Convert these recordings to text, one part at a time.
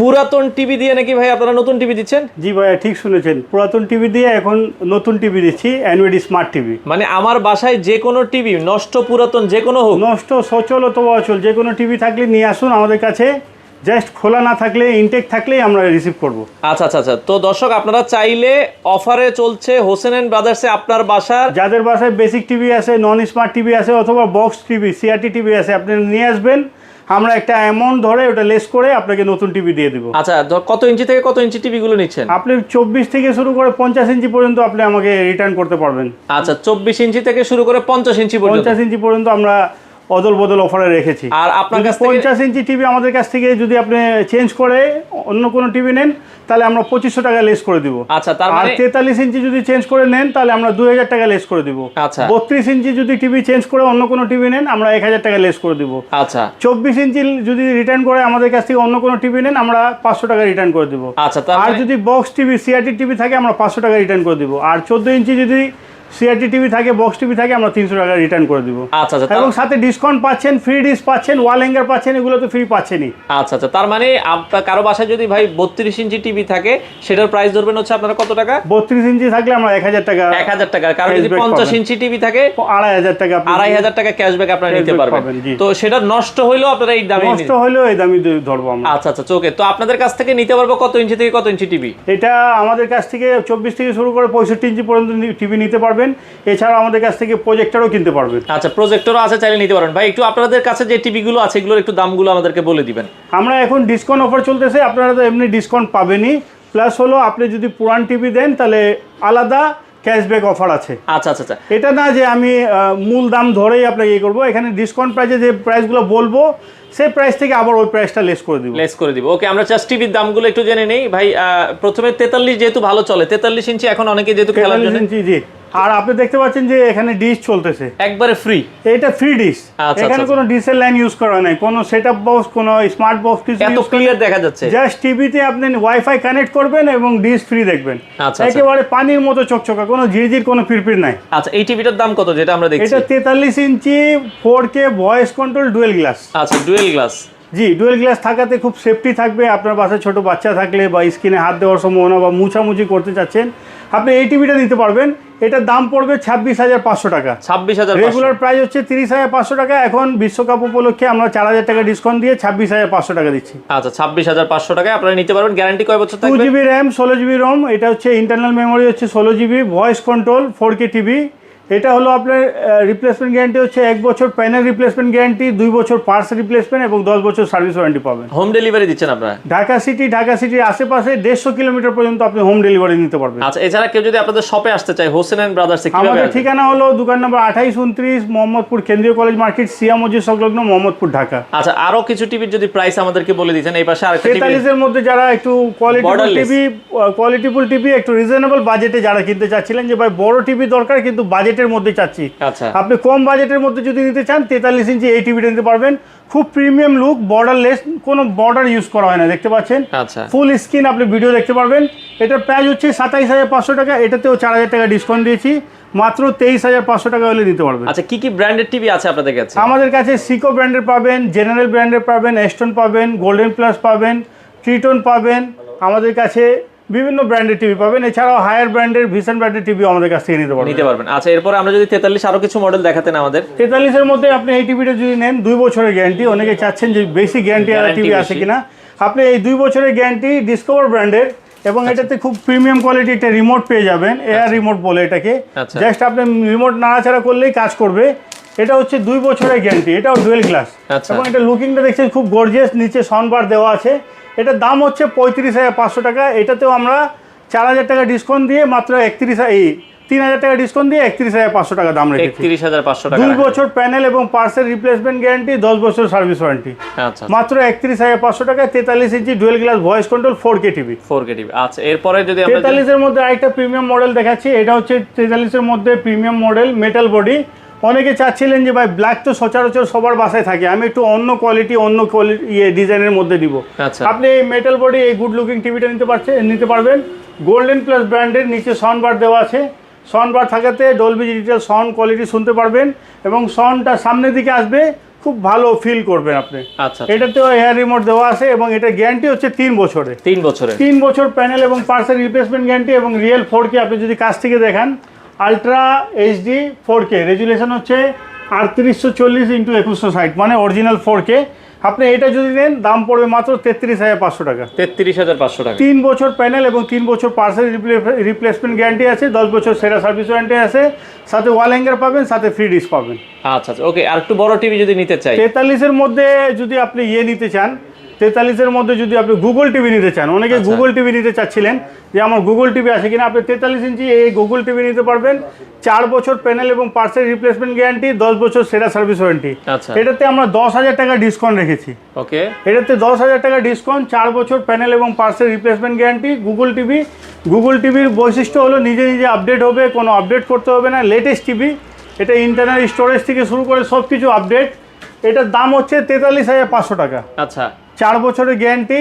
পুরাতন টিভি দিয়ে নাকি ভাই আপনারা নতুন টিভি দিচ্ছেন? জি ভাইয়া ঠিক শুনেছেন, পুরাতন টিভি দিয়ে এখন নতুন টিভি দিচ্ছি, অ্যান্ড্রয়েড স্মার্ট টিভি। মানে আমার বাসায় যে কোনো টিভি, নষ্ট পুরাতন যে কোনো হোক, নষ্ট সচল অথবা অচল যে কোনো টিভি থাকলে নিয়ে আসুন আমাদের কাছে। জাস্ট খোলা না থাকলে, ইনটেক থাকলেই আমরা রিসিভ করব। আচ্ছা আচ্ছা আচ্ছা। তো দর্শক আপনারা চাইলে অফারে চলছে হোসেন এন্ড ব্রাদার্সে আপনার বাসার যাদের বাসায় বেসিক টিভি আছে, নন স্মার্ট টিভি আছে অথবা বক্স টিভি, সিআরটি টিভি আছে, আপনি নিয়ে আসবেন। আমরা একটা অ্যামাউন্ট ধরে ওটা লেস করে আপনাকে নতুন টিভি দিয়ে দিব। আচ্ছা, কত ইঞ্চি থেকে কত ইঞ্চি টিভি গুলো নিচ্ছেন? আপনি 24 থেকে শুরু করে 50 ইঞ্চি পর্যন্ত আপনি আমাকে রিটার্ন করতে পারবেন। আচ্ছা, 24 ইঞ্চি থেকে শুরু করে 50 ইঞ্চি পর্যন্ত। 50 ইঞ্চি পর্যন্ত আমরা অদল বদল অফারে রেখেছি। আর আপনার কাছ থেকে 50 ইঞ্চি টিভি আমাদের কাছ থেকে যদি আপনি চেঞ্জ করে অন্য কোনো টিভি নেন তাহলে আমরা 2500 টাকা লেস করে দিব। আচ্ছা, তার আর মানে 43 ইঞ্চি যদি চেঞ্জ করে নেন তাহলে আমরা 2000 টাকা লেস করে দিব। আচ্ছা। 32 ইঞ্চি যদি টিভি চেঞ্জ করে অন্য কোনো টিভি নেন আমরা 1000 টাকা লেস করে দিব। আচ্ছা। 24 ইঞ্চি যদি রিটার্ন করে আমাদের কাছ থেকে অন্য কোনো টিভি নেন আমরা 500 টাকা রিটার্ন করে দিব। আচ্ছা, আর যদি বক্স টিভি, সিআরটি টিভি থাকে আমরা 500 টাকা রিটার্ন করে দিব। আর 14 ইঞ্চি যদি সিআরটি টিভি থাকে, বক্স টিভি থাকে, আমরা 300 টাকা রিটার্ন করে দিব। আচ্ছা আচ্ছা। এবং সাথে ডিসকাউন্ট পাচ্ছেন, ফ্রি ডিশ পাচ্ছেন, ওয়াল হ্যাঙ্গার পাচ্ছেন, এগুলো তো ফ্রি পাচ্ছেনই। আচ্ছা আচ্ছা, তার মানে আপনার কারো বাসায় যদি ভাই 32 ইঞ্চি টিভি থাকে সেটার প্রাইস ধরবেন হচ্ছে আপনারা কত টাকা? 32 ইঞ্চি থাকলে আমরা 1000 টাকা। 1000 টাকা। কারণ যদি 50 ইঞ্চি টিভি থাকে 2500 টাকা, 2500 টাকা ক্যাশব্যাক আপনারা নিতে পারবেন। তো সেটা নষ্ট হইলেও আপনারা এই দামে নষ্ট হলেও এই দামই ধরবো আমরা। আচ্ছা আচ্ছা, ওকে। তো আপনাদের কাছ থেকে নিতে পারবো কত ইঞ্চি থেকে কত ইঞ্চি টিভি? এটা আমাদের কাছ থেকে 24 থেকে শুরু করে 65 ইঞ্চি পর্যন্ত টিভি নিতে পারবেন। এছাড়াও আমাদের কাছ থেকে প্রজেক্টরও কিনতে পারবেন। আচ্ছা, প্রজেক্টরও আছে, চাইলে নিতে পারবেন। ভাই একটু আপনাদের কাছে যে টিভিগুলো আছে এগুলোর একটু দামগুলো আমাদেরকে বলে দিবেন। আমরা এখন ডিসকাউন্ট অফার চলতেছে, আপনারা তো এমনি ডিসকাউন্ট পাবেনই, প্লাস হলো আপনি যদি পুরান টিভি দেন তাহলে আলাদা ক্যাশব্যাক অফার আছে। আচ্ছা আচ্ছা আচ্ছা। এটা না যে আমি মূল দাম ধরেই আপনাকে ইয়ে করবো, এখানে ডিসকাউন্ট প্রাইসে যে প্রাইসগুলো বলবো সেই প্রাইস থেকে আবার ওই প্রাইসটা লেস করে দিব। ওকে, আমরা জাস্ট টিভির দামগুলো একটু জেনে নেই ভাই। প্রথমে 43 যেহেতু ভালো চলে, 43 ইঞ্চি এখন অনেকে যেহেতু খেলার জন্য। জি। আর আপনি দেখতে পাচ্ছেন যে এখানে ডিশ চলতেছে একবারে ফ্রি। এটা ফ্রি ডিশ। এখানে কোনো ডিশের লাইন ইউজ করা নাই, কোনো সেটআপ বক্স, কোনো স্মার্ট বক্স কিছু এত ক্লিয়ার দেখা যাচ্ছে। জাস্ট টিভিতে আপনি ওয়াইফাই কানেক্ট করবেন এবং ডিশ ফ্রি দেখবেন। আচ্ছা, একেবারে পানির মতো চকচকা, কোনো ঝিরঝির, কোনো ফিরফির নাই। আচ্ছা, এই টিভিটার দাম কত যেটা আমরা দেখছি? এটা 43 ইঞ্চি 4K voice control dual glass. আচ্ছা, ডুয়েল গ্লাস। জি, ডুয়েল গ্লাস থাকাতে খুব সেফটি থাকবে। আপনার বাসায় ছোট বাচ্চা থাকলে বা স্কিনে হাত দেওয়ার সম্ভাবনা বা মুছামুছি করতে চাচ্ছেন, আপনি এই টিভিটা নিতে পারবেন। এটার দাম পড়বে 26,500 টাকা। 26,500। রেগুলার প্রাইস হচ্ছে 30,500 টাকা। এখন বিশ্বকাপ উপলক্ষে আমরা 4,000 টাকা ডিসকাউন্ট দিয়ে 26,500 টাকা দিচ্ছি। আচ্ছা, 26,500 টাকায় আপনারা নিতে পারবেন। গ্যারান্টি কয় বছর থাকবে? 2GB র্যাম, 16GB রম। এটা হচ্ছে ইন্টারনাল মেমোরি হচ্ছে 16GB, voice control, 4K TV. এটা হলো আপনার রিপ্লেসমেন্ট গ্যারান্টি হচ্ছে 1 বছর প্যানেল রিপ্লেসমেন্ট গ্যারান্টি, 2 বছর পার্টস রিপ্লেসমেন্ট এবং 10 বছর সার্ভিস ওয়ারেন্টি পাবেন। হোম ডেলিভারি দিচ্ছেন আপনারা? ঢাকা সিটির আশেপাশে 150 কিলোমিটার পর্যন্ত আপনি হোম ডেলিভারি নিতে পারবেন। আচ্ছা, এছাড়া কেউ যদি আপনাদের শপে আসতে চায় হোসেন এন্ড ব্রাদার্সে কিভাবে আমাদের আসবে? ঠিকানা হলো দোকান নম্বর 2829 মোহাম্মদপুর কেন্দ্রীয় কলেজ মার্কেট, সিয়া মসজিদ সংলগ্ন, মোহাম্মদপুর, ঢাকা। আচ্ছা, আরো কিছু টিভির যদি প্রাইস আমাদেরকে বলে দিতেন। এই পাশে আরেকটা টিভি 43 এর মধ্যে যারা একটু কোয়ালিটিফুল টিভি একটু রিজনেবল বাজেটে যারা কিনতে চাচ্ছিলেন যে ভাই বড় টিভি দরকার কিন্তু বাজেটের মধ্যে চাচ্ছি, আচ্ছা, আপনি কম বাজেটের মধ্যে যদি নিতে চান 43 ইঞ্চি এই টিভিটা নিতে পারবেন। খুব প্রিমিয়াম লুক, বর্ডারলেস, কোনো বর্ডার ইউজ করা হয় না, দেখতে পাচ্ছেন। আচ্ছা, ফুল স্ক্রিন আপনি ভিডিও দেখতে পারবেন। এটার প্রাইস হচ্ছে 27,500 টাকা। এটাতেও 4,000 টাকা ডিসকাউন্ট দিয়েছি, মাত্র 23,500 টাকা হলে নিতে পারবেন। আচ্ছা, কি কি ব্র্যান্ডের টিভি আছে আপনাদের কাছে? আমাদের কাছে সিকো ব্র্যান্ডের পাবেন, জেনারেল ব্র্যান্ডের পাবেন, এস্টন পাবেন, গোল্ডেন প্লাস পাবেন, ট্রিটন পাবেন। আমাদের কাছে বিভিন্ন ব্র্যান্ডের টিভি পাবেন। এছাড়াও হায়ার ব্র্যান্ডের, ভিশন ব্র্যান্ডের টিভি আমাদের কাছ থেকে নিতে পারবেন। আচ্ছা, এরপর আমরা যদি 43 আরো কিছু মডেল দেখাতেন আমাদের। 43 এর মধ্যে আপনি এই টিভিটা যদি নেন 2 বছরের গ্যারান্টি। অনেকে চাচ্ছেন যে বেশি গ্যারান্টি টিভি আছে কিনা, আপনি এই 2 বছরের গ্যারান্টি ডিসকভার ব্র্যান্ডের এবং এটাতে খুব প্রিমিয়াম কোয়ালিটি একটা রিমোট পেয়ে যাবেন, এয়ার রিমোট বলে এটাকে। জাস্ট আপনি রিমোট নাড়াচাড়া করলেই কাজ করবে। এটা হচ্ছে 2 বছরের গ্যারান্টি, এটাও ডুয়েল গ্লাস এবং এটা লুকিংটা দেখছেন খুব গর্জিয়াস, নিচে সাউন্ডবার দেওয়া আছে। এটার দাম হচ্ছে 35,500 টাকা। এটাতেও আমরা 4,000 টাকা ডিসকাউন্ট দিয়ে মাত্র 3,000 টাকা ডিসকাউন্ট দিয়ে 31,500 টাকা দাম রেখেছি। 31,500 টাকা। 2 বছর প্যানেল এবং পার্সেল রিপ্লেসমেন্ট গ্যারান্টি, 10 বছর সার্ভিস ওয়ারেন্টি। আচ্ছা, মাত্র 31,500 টাকা। 43 inch dual glass voice control 4K TV. আচ্ছা, এরপরে যদি আমরা 43 এর মধ্যে আরেকটা প্রিমিয়াম মডেল দেখাচ্ছি। এটা হচ্ছে 43 এর মধ্যে প্রিমিয়াম মডেল, মেটাল বডি। অনেকে চাচ্ছিলেন যে ভাই ব্ল্যাক তো সচরাচর সবার বাসায় থাকে, আমি একটু অন্য কোয়ালিটি ডিজাইনের মধ্যে দিব। আপনি এই মেটাল বডি, এই গুড লুকিং টিভিটা নিতে পারবেন। গোল্ডেন প্লাস ব্র্যান্ডের, নিচে সাউন্ডবার দেওয়া আছে। সাউন্ডবার থাকাতে ডলবি ডিজিটাল সাউন্ড কোয়ালিটি শুনতে পারবেন এবং সাউন্ডটা সামনের দিকে আসবে, খুব ভালো ফিল করবেন আপনি। আচ্ছা, এটাতেও এয়ার রিমোট দেওয়া আছে এবং এটা গ্যারান্টি হচ্ছে 3 বছরে। 3 বছরে 3 বছর প্যানেল এবং পার্সের রিপ্লেসমেন্ট গ্যারান্টি এবং রিয়েল 4K আপনি যদি কাছ থেকে দেখেন আলট্রা এইচডি 4K রেজুলেশন হচ্ছে 3840x2160 মানে অরিজিনাল 4K। আপনি এটা যদি নেন দাম পড়বে মাত্র 33,500 টাকা। 33,500 টাকা। 3 বছর প্যানেল এবং 3 বছর পার্সেল রিপ্লেসমেন্ট গ্যারান্টি আছে, 10 বছর সেরা সার্ভিস ওয়ারেন্টি আছে, সাথে ওয়াল হ্যাঙ্গার পাবেন, সাথে ফ্রি ডিশ পাবেন। আচ্ছা আচ্ছা ওকে। আর একটু বড় টিভি যদি নিতে চাই, 43-এর মধ্যে যদি আপনি নিতে চান, 43-এর মধ্যে যদি আপনি গুগল টিভি নিতে চান, অনেকে গুগল টিভি নিতে চাচ্ছিলেন যে আমার গুগল টিভি আছে কিনা, আপনি 43 ইঞ্চি এই গুগল টিভি নিতে পারবেন। 4 বছর প্যানেল এবং পার্সেল রিপ্লেসমেন্ট গ্যারান্টি, 10 বছর সেরা সার্ভিস ওয়ারেন্টি। আচ্ছা এটাতে আমরা 10,000 টাকা ডিসকাউন্ট রেখেছি। ওকে, এটাতে 10,000 টাকা ডিসকাউন্ট, 4 বছর প্যানেল এবং পার্সেল রিপ্লেসমেন্ট গ্যারান্টি। গুগল টিভির বৈশিষ্ট্য হলো নিজে নিজে আপডেট হবে, কোনো আপডেট করতে হবে না, লেটেস্ট টিভি। এটা ইন্টারনাল স্টোরেজ থেকে শুরু করে সব কিছু আপডেট। এটার দাম হচ্ছে 43,500 টাকা। আচ্ছা 4 বছরের গ্যারান্টি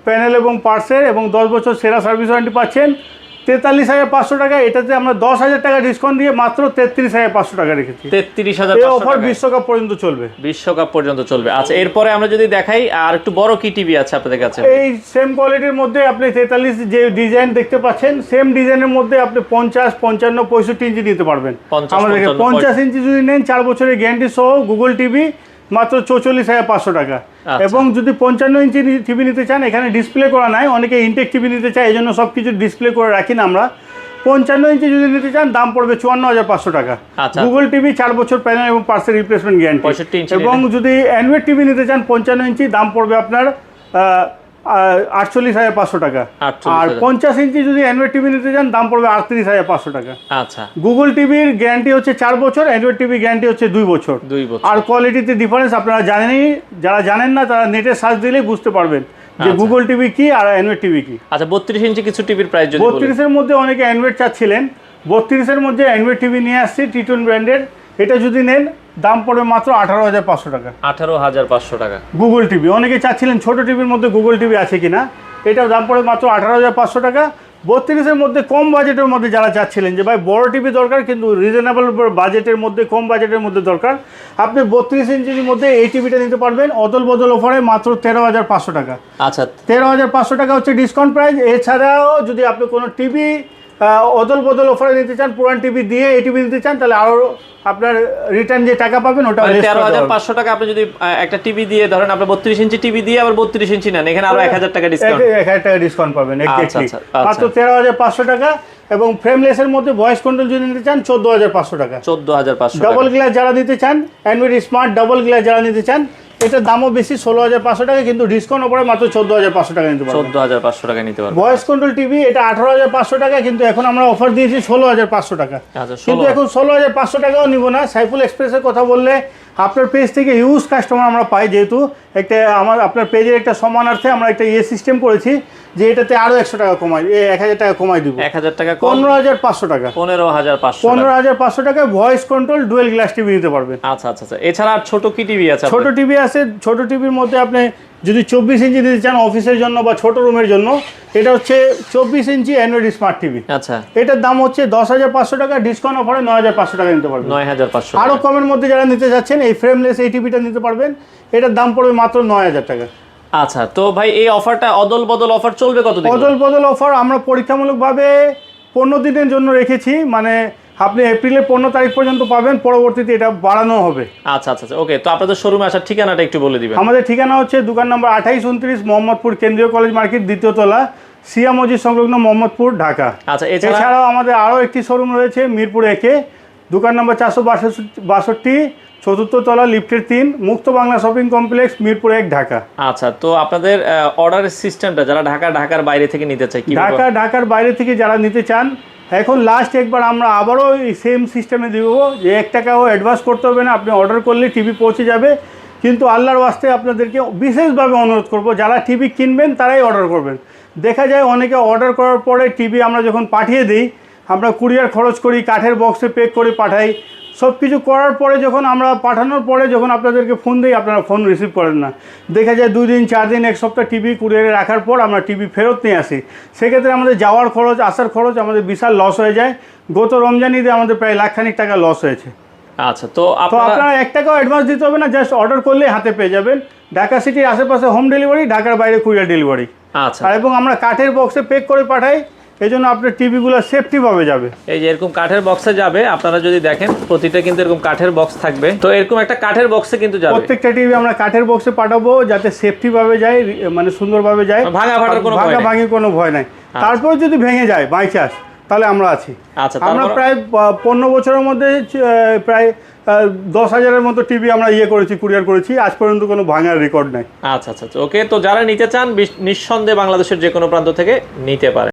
প্যানেল এবং পার্সেল এবং 10 বছর সেরা সার্ভিস ওয়ারেন্টি পাচ্ছেন 43,500 টাকা। এটাতে আমরা 10,000 টাকা ডিসকাউন্ট দিয়ে মাত্র 33,500 টাকা রেখেছি। 33,500 এই অফার টাকা বিশ্বকাপ পর্যন্ত চলবে। বিশ্বকাপ পর্যন্ত চলবে। আচ্ছা এরপরে আমরা যদি দেখাই আর একটু বড় কি টিভি আছে আপনাদের কাছে? এই সেম কোয়ালিটির মধ্যে আপনি 43 যে ডিজাইন দেখতে পাচ্ছেন, সেম ডিজাইনের মধ্যে আপনি 50, 55, 65 ইঞ্চি নিতে পারবেন। 50, আমাদের 50 ইঞ্চি যদি নেন 4 বছরের গ্যারান্টি সহ গুগল টিভি মাত্র 44,500 টাকা। এবং যদি 55 ইঞ্চি টিভি নিতে চান, এখানে ডিসপ্লে করা নাই, অনেকে ইনটেক টিভি নিতে চায়, এই জন্য সব কিছু ডিসপ্লে করে রাখি না আমরা। 55 ইঞ্চি যদি নিতে চান দাম পড়বে 54,500 টাকা। গুগল টিভি 4 বছর প্যানেল এবং পার্সেল রিপ্লেসমেন্ট গ্যারান্টি। এবং যদি অ্যান্ড্রয়েড টিভি নিতে চান 55 ইঞ্চি দাম পড়বে আপনার 48,500 টাকা। আর 50 ইঞ্চি যদি অ্যান্ড্রয়েড টিভি নিতে চান দাম পড়বে 38,500 টাকা। আচ্ছা গুগল টিভির গ্যারান্টি হচ্ছে 4 বছর, অ্যান্ড্রয়েড টিভি গ্যারান্টি হচ্ছে 2 বছর। আর কোয়ালিটিতে ডিফারেন্স আপনারা জানেনই, যারা জানেন না তারা নেটে সার্চ দিলেই বুঝতে পারবেন যে গুগল টিভি কি আর অ্যান্ড্রয়েড টিভি কি। আচ্ছা 32 ইঞ্চি কিছু টিভির প্রাইস যদি 32-এর মধ্যে অনেকে অ্যান্ড্রয়েড চাচ্ছিলেন, 32-এর মধ্যে অ্যান্ড্রয়েড টিভি নিয়ে আসছি টিটন ব্র্যান্ডের। এটা যদি নেন দাম পড়বে মাত্র 18,500 টাকা। 18,500 টাকা গুগল টিভি অনেকে চাচ্ছিলেন ছোট টিভির মধ্যে গুগল টিভি আছে কিনা, এটার দাম পড়বে মাত্র 18,500 টাকা। 32-এর মধ্যে কম বাজেটের মধ্যে যারা চাচ্ছিলেন যে ভাই বড় টিভি দরকার কিন্তু রিজনেবল বাজেটের মধ্যে, কম বাজেটের মধ্যে দরকার, আপনি 32 ইঞ্চির মধ্যে এই টিভিটা নিতে পারবেন অদল বদল অফারে মাত্র 13,500 টাকা। আচ্ছা 13,500 টাকা হচ্ছে ডিসকাউন্ট প্রাইস। এছাড়াও যদি আপনি কোনো টিভি অদল বদল অফারে নিতে চান, পুরান টিভি দিয়ে এই টিভি নিতে চান, তাহলে আরও আপনার রিটার্ন যে টাকা পাবেন ওটা 13,500 টাকা। আপনি যদি একটা টিভি দিয়ে ধরেন আপনি 32 ইঞ্চি টিভি দিয়ে আবার 32 ইঞ্চি নেন, এখানে আরো 1,000 টাকা ডিসকাউন্ট, 1,000 টাকা ডিসকাউন্ট পাবেন এক্স্যাক্টলি মাত্র 13,500 টাকা। এবং ফ্রেমলেসের মধ্যে ভয়েস কন্ট্রোল যদি নিতে চান 14,500 টাকা। 14,500 ডাবল গ্লাস যারা নিতে চান, অ্যান্ড্রয়েড স্মার্ট ডাবল গ্লাস যারা নিতে চান, এটার দামও বেশি 16,500 টাকা, কিন্তু ডিসকাউন্ট ওপরে মাত্র 14,500 টাকা নিতে পারবেন। 14,500 টাকা নিতে পারবেন। ভয়েস কন্ট্রোল টিভি এটা 18,500 টাকা, কিন্তু এখন আমরা অফার দিয়েছি 16,500 টাকা। কিন্তু এখন 16,500 টাকাও নিব না। সাইফুল এক্সপ্রেসের কথা বললে আপনার পেজ থেকে ইউজ কাস্টমার আমরা পাই, যেহেতু একটা আপনার পেজের একটা সমানার্থে আমরা একটা সিস্টেম করেছি যে এটাতে আরো 100 টাকা কমাই, 1,000 টাকা কমাই দিব, 1,000 টাকা 15,500 টাকা। 15,500 টাকায় voice control dual glass TV নিতে পারবেন। আচ্ছা আচ্ছা আচ্ছা। এছাড়া আর ছোট কি টিভি আছে? ছোট টিভি আছে। ছোট টিভির মধ্যে আপনি যদি 24 ইঞ্চি নিতে চান অফিসের জন্য বা ছোট রুমের জন্য, এটা হচ্ছে 24 ইঞ্চি অ্যান্ড্রয়েড স্মার্ট টিভি। আচ্ছা এটার দাম হচ্ছে 10,500 টাকা, ডিসকাউন্ট অফারে 9,500 টাকা নিতে পারবেন। 9,500। আরও কমের মধ্যে যারা নিতে যাচ্ছেন এই ফ্রেমলেস এই টিভিটা নিতে পারবেন, এটার দাম পড়বে মাত্র 9,000 টাকা। আচ্ছা তো ভাই এই অফারটা অদল বদল অফার চলবে কতদিন? অদল বদল অফার আমরা পরীক্ষামূলকভাবে 15 দিনের জন্য রেখেছি, মানে আপনি এপ্রিলের 15 তারিখ পর্যন্ত পাবেন, পরবর্তীতে এটা বাড়ানো হবে। আচ্ছা আচ্ছা ওকে। তো আপনাদের শোরুমে আসার ঠিকানাটা একটু বলে দিবেন। আমাদের ঠিকানা হচ্ছে দোকান নম্বর 2829 মোহাম্মদপুর কেন্দ্রীয় কলেজ মার্কেট, দ্বিতীয় তলা, সিয়া মসজিদ সংলগ্ন, মোহাম্মদপুর, ঢাকা। আচ্ছা এছাড়াও আমাদের আরও একটি শোরুম রয়েছে মিরপুর একে, দোকান নম্বর 462, চতুর্থ তলা, লিফটের 3, মুক্ত বাংলা শপিং কমপ্লেক্স, মিরপুর 1, ঢাকা। আচ্ছা তো আপনাদের অর্ডারের সিস্টেমটা যারা ঢাকার বাইরে থেকে নিতে চায়, ঢাকার বাইরে থেকে যারা নিতে চান, এখন লাস্ট একবার আমরা আবারও এই সেম সিস্টেমে দিব যে 1 টাকাও অ্যাডভান্স করতে হবে না, আপনি অর্ডার করলে টিভি পৌঁছে যাবে। কিন্তু আল্লাহর ওয়াস্তে আপনাদেরকে বিশেষভাবে অনুরোধ করব, যারা টিভি কিনবেন তারাই অর্ডার করবেন। দেখা যায় অনেকে অর্ডার করার পরে টিভি আমরা যখন পাঠিয়ে দিই, আমরা কুরিয়ার খরচ করি, কাঠের বক্সে প্যাক করে পাঠাই, সব কিছু করার পরে যখন আমরা পাঠানোর পরে যখন আপনাদেরকে ফোন দিই, আপনারা ফোন রিসিভ করেন না। দেখা যায় 2 দিন 4 দিন 1 সপ্তাহ টিভি কুরিয়ারে রাখার পর আমরা টিভি ফেরত নিয়ে আসি। সেক্ষেত্রে আমাদের যাওয়ার খরচ, আসার খরচ আমাদের বিশাল লস হয়ে যায়। গত রমজান ঈদে আমাদের প্রায় লাখখানিক টাকা লস হয়েছে। আচ্ছা, তো তো আপনারা আপনারা 1 টাকাও অ্যাডভান্স দিতে হবে না, জাস্ট অর্ডার করলেই হাতে পেয়ে যাবেন। ঢাকা সিটির আশেপাশে হোম ডেলিভারি, ঢাকার বাইরে কুরিয়ার ডেলিভারি। আচ্ছা, আর এবং আমরা কাঠের বক্সে প্যাক করে পাঠাই, এই জন্য আপনার টিভিগুলো সেফটিভাবে যাবে। এই যে এরকম কাঠের বক্সে যাবে, আপনারা যদি দেখেন প্রতিটা কিন্তু এরকম কাঠের বক্স থাকবে। তো এরকম একটা কাঠের বক্সে কিন্তু যাবে, প্রত্যেকটা টিভি আমরা কাঠের বক্সে পাঠাবো যাতে সেফটিভাবে যায়, মানে সুন্দরভাবে যায়, ভাঙার কোনো ভয় নেই। ভাঙাভাঙির কোনো ভয় নাই। তারপর যদি ভেঙে যায় বাই চান্স, তাহলে আমরা আছি। আচ্ছা, আমরা তারপর প্রায় 15 বছরের মধ্যে প্রায় 10,000-এর মতো টিভি আমরা করেছি, কুরিয়ার করেছি, আজ পর্যন্ত কোনো ভাঙার রেকর্ড নাই। আচ্ছা আচ্ছা ওকে। তো যারা নিতে চান নিঃসন্দেহে বাংলাদেশের যে কোনো প্রান্ত থেকে নিতে পারেন।